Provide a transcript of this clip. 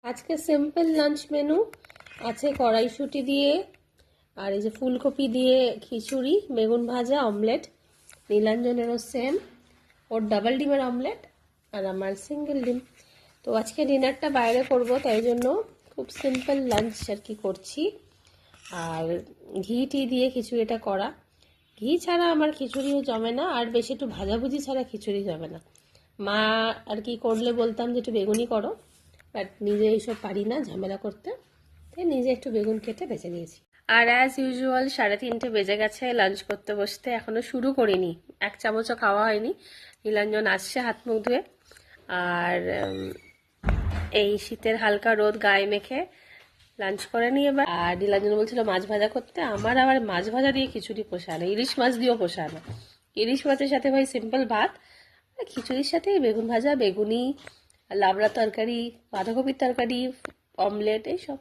আজকে simple lunch menu আছে কড়াইশুঁটি দিয়ে আর এই যে ফুলকপি দিয়ে খিচুড়ি, বেগুন ভাজা, অমলেট। নীলাঞ্জনেরও সেম, ওর ডাবল ডিমের অমলেট আর আমার সিঙ্গেল ডিম। তো আজকে ডিনারটা বাইরে করব, তাই জন্য খুব সিম্পল লাঞ্চ আর কি করছি। আর ঘি টি দিয়ে খিচুড়িটা করা, ঘি ছাড়া আমার খিচুড়িও জমে না, আর বেশি একটু ভাজাভুজি ছাড়া খিচুড়ি জমে না। মা আর কি করলে বলতাম যে একটু বেগুনি করো, বাট নিজে এইসব পারি না ঝামেলা করতে, তাই নিজে একটু বেগুন কেটে বেছে দিয়েছি। আর অ্যাজ ইউজুয়াল 3:30 বেজে গেছে লাঞ্চ করতে বসতে, এখনো শুরু করিনি, এক চামচও খাওয়া হয়নি। নীলাঞ্জন আসছে হাত মুখ ধুয়ে, আর এই শীতের হালকা রোদ গায়ে মেখে লাঞ্চ করে নিয়ে এবার। আর নীলাঞ্জন বলছিল মাছ ভাজা করতে, আমার আবার মাছ ভাজা দিয়ে খিচুড়ি পোষায় না, ইলিশ মাছ দিয়েও পোষায় না। ইলিশ মাছের সাথে ভাই সিম্পল ভাত, খিচুড়ির সাথে বেগুন ভাজা, বেগুনি, লাবড়া তরকারি, বাঁধাকপির তরকারি, অমলেট, এইসব।